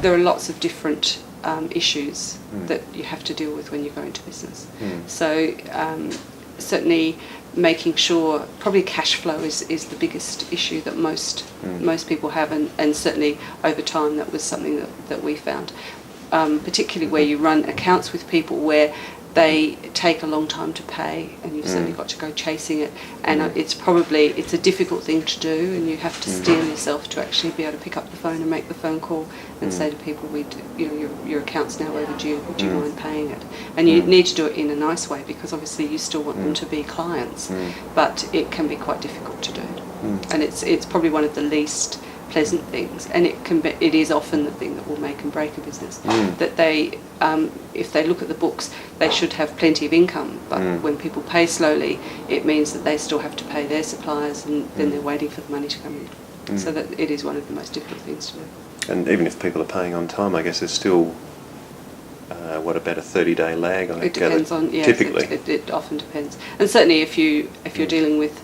there are lots of different issues that you have to deal with when you go into business. So certainly making sure, probably cash flow is the biggest issue that most people have, and certainly over time that was something that we found, particularly where you run accounts with people where they take a long time to pay, and you've certainly got to go chasing it, and it's a difficult thing to do, and you have to steel yourself to actually be able to pick up the phone and make the phone call and say to people, your account's now overdue, would you mind paying it? And you need to do it in a nice way, because obviously you still want them to be clients, but it can be quite difficult to do, and it's probably one of the least pleasant things, and it is often the thing that will make and break a business. That they, if they look at the books, they should have plenty of income, but when people pay slowly, it means that they still have to pay their suppliers, and then they're waiting for the money to come in. So that it is one of the most difficult things to do. And even if people are paying on time, I guess there's still about a 30-day lag? It depends on, yes, typically. It often depends, and certainly if you're dealing with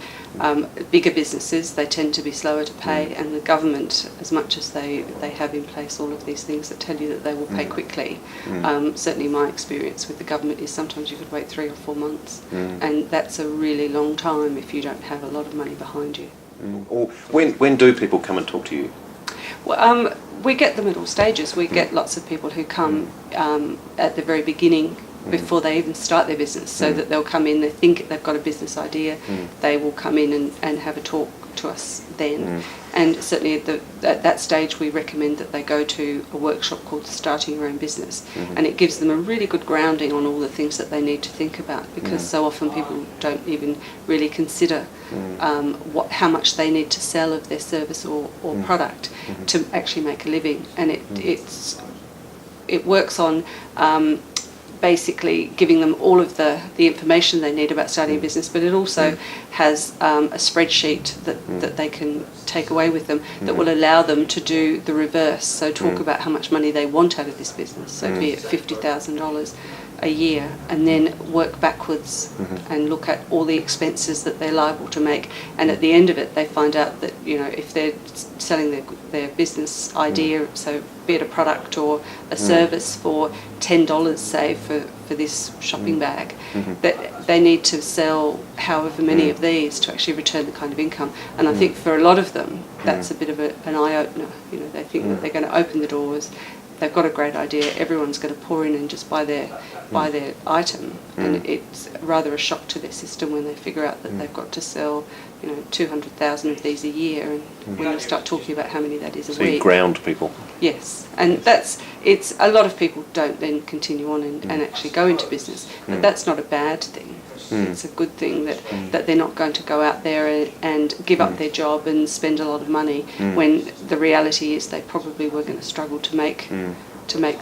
bigger businesses, they tend to be slower to pay, and the government, as much as they have in place all of these things that tell you that they will pay quickly, certainly my experience with the government is sometimes you could wait 3 or 4 months, and that's a really long time if you don't have a lot of money behind you. Or when do people come and talk to you? Well, we get them at all stages. We get lots of people who come at the very beginning, before they even start their business, so that they'll come in, they think they've got a business idea, they will come in and have a talk to us then. And certainly at that stage we recommend that they go to a workshop called Starting Your Own Business, and it gives them a really good grounding on all the things that they need to think about, because so often people don't even really consider how much they need to sell of their service or product to actually make a living. And it works on basically giving them all of the information they need about starting a business, but it also has a spreadsheet that they can take away with them that will allow them to do the reverse. So talk about how much money they want out of this business, so be it $50,000 a year, and then work backwards and look at all the expenses that they're liable to make, and at the end of it they find out that if they're selling their business idea, so be it a product or a service for $10 say for this shopping bag, that they need to sell however many of these to actually return the kind of income. And I think for a lot of them that's a bit of an eye-opener. They think that they're going to open the doors, they've got a great idea, everyone's going to pour in and just buy their item, and it's rather a shock to their system when they figure out that they've got to sell 200,000 of these a year, and when you start talking about how many that is a week. So you ground people. Yes, and it's a lot of people don't then continue on and actually go into business, but that's not a bad thing. It's a good thing that they're not going to go out there and give up their job and spend a lot of money when the reality is they probably were going to struggle to make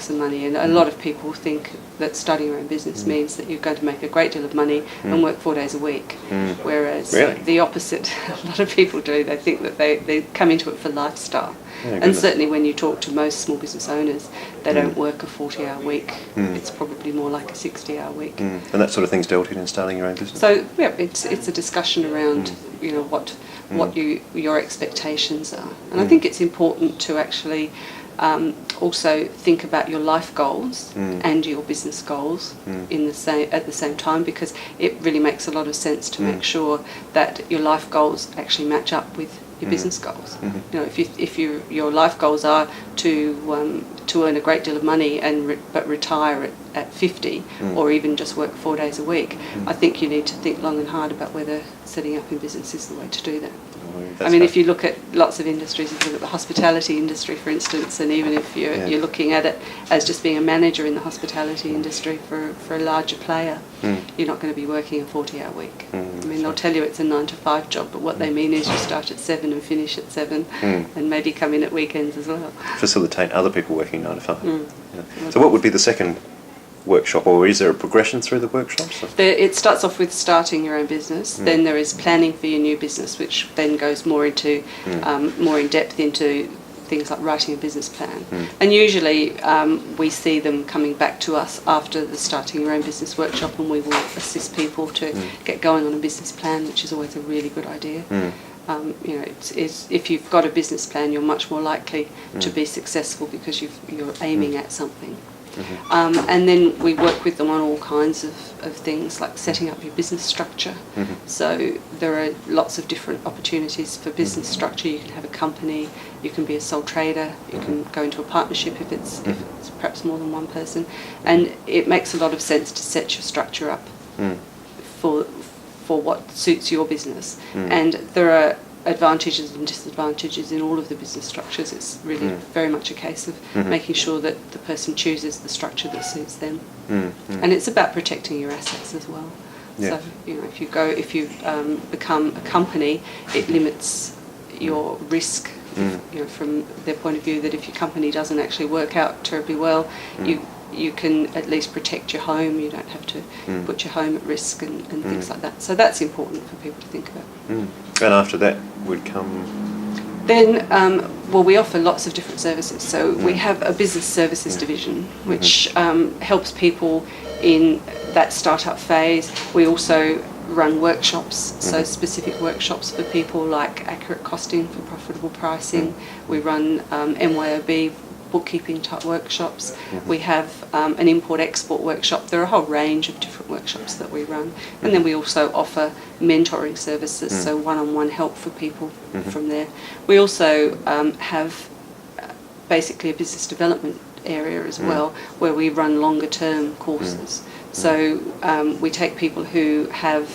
some money. And a lot of people think that starting your own business means that you're going to make a great deal of money and work 4 days a week, whereas the opposite a lot of people do. They think that they come into it for lifestyle. And certainly when you talk to most small business owners, they don't work a 40-hour week. It's probably more like a 60-hour week. And that sort of thing's dealt in starting your own business? So yeah, it's a discussion around what your expectations are. And I think it's important to actually also think about your life goals and your business goals at the same time, because it really makes a lot of sense to make sure that your life goals actually match up with your business goals. If your life goals are to earn a great deal of money but retire at 50, or even just work 4 days a week, I think you need to think long and hard about whether setting up in business is the way to do that. If you look at lots of industries, if you look at the hospitality industry, for instance, and even if you're looking at it as just being a manager in the hospitality industry for a larger player, you're not going to be working a 40-hour week. They'll tell you it's a 9-to-5 job, but what they mean is you start at 7 and finish at 7, and maybe come in at weekends as well. Facilitate other people working 9 to 5. So what would be the second workshop, or is there a progression through the workshops? It starts off with starting your own business, then there is planning for your new business, which then goes more into more in depth into things like writing a business plan. And usually we see them coming back to us after the Starting Your Own Business workshop, and we will assist people to get going on a business plan, which is always a really good idea. if you've got a business plan, you're much more likely to be successful because you're aiming at something. And then we work with them on all kinds of things, like setting up your business structure. So there are lots of different opportunities for business structure. You can have a company, you can be a sole trader, you can go into a partnership if it's perhaps more than one person. And it makes a lot of sense to set your structure up for what suits your business. And there are advantages and disadvantages in all of the business structures. It's really very much a case of making sure that the person chooses the structure that suits them. And it's about protecting your assets as well. So if you become a company, it limits your risk. From their point of view, that if your company doesn't actually work out terribly well, you can at least protect your home. You don't have to put your home at risk and things like that. So that's important for people to think about. And after that would come? Then, we offer lots of different services. So we have a business services division, which helps people in that startup phase. We also run workshops, so specific workshops for people, like accurate costing for profitable pricing. We run MYOB bookkeeping type workshops. We have an import-export workshop. There are a whole range of different workshops that we run. And then we also offer mentoring services, so one-on-one help for people from there. We also have basically a business development area as well, where we run longer-term courses. So we take people who have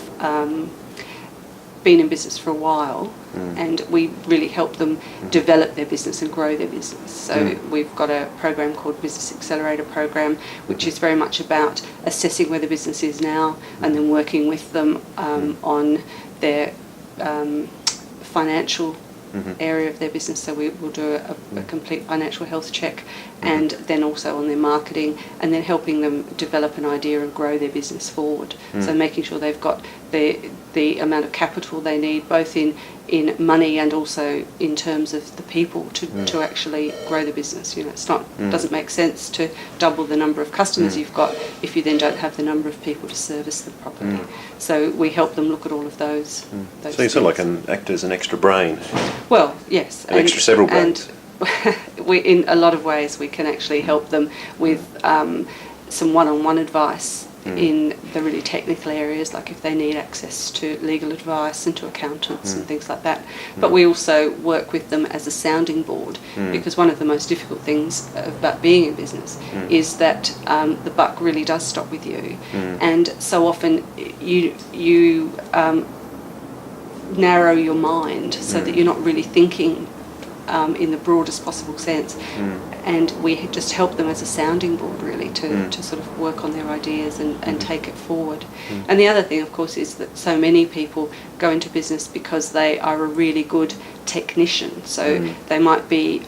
been in business for a while, and we really help them develop their business and grow their business. So we've got a program called Business Accelerator Program, which is very much about assessing where the business is now and then working with them on their financial area of their business. So we will do a complete financial health check, and then also on their marketing, and then helping them develop an idea and grow their business forward. So making sure they've got the amount of capital they need, both in money and also in terms of the people to actually grow the business. It's not doesn't make sense to double the number of customers you've got if you then don't have the number of people to service them properly. So we help them look at all of those. So you sort of act as an extra brain. Well, yes. An extra several brains. And in a lot of ways we can actually help them with some one-on-one advice in the really technical areas, like if they need access to legal advice and to accountants and things like that. But we also work with them as a sounding board, because one of the most difficult things about being in business is that the buck really does stop with you, and so often you narrow your mind so that you're not really thinking in the broadest possible sense. And we just help them as a sounding board, really, to sort of work on their ideas and take it forward. And the other thing, of course, is that so many people go into business because they are a really good technician. So they might be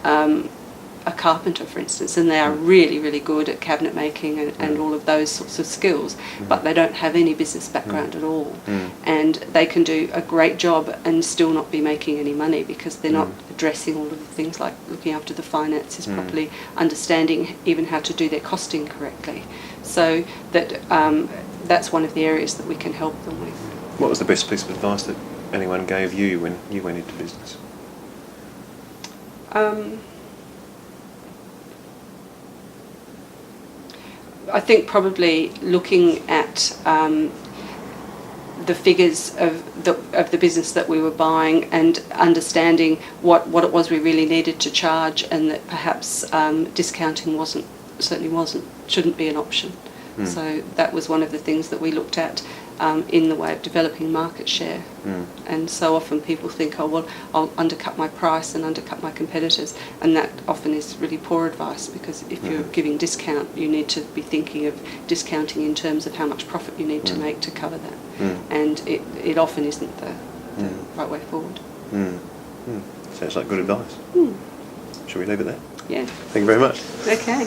a carpenter, for instance, and they are really, really good at cabinet making and all of those sorts of skills, but they don't have any business background at all. And they can do a great job and still not be making any money because they're not addressing all of the things like looking after the finances properly, understanding even how to do their costing correctly. So that's one of the areas that we can help them with. What was the best piece of advice that anyone gave you when you went into business? I think probably looking at the figures of the business that we were buying and understanding what it was we really needed to charge, and that perhaps discounting shouldn't be an option. So that was one of the things that we looked at in the way of developing market share. And so often people think, oh well, I'll undercut my price and undercut my competitors, and that often is really poor advice, because if you're giving discount, you need to be thinking of discounting in terms of how much profit you need to make to cover that. And it often isn't the right way forward. Sounds like good advice. Shall we leave it there? Yeah. Thank you very much. Okay.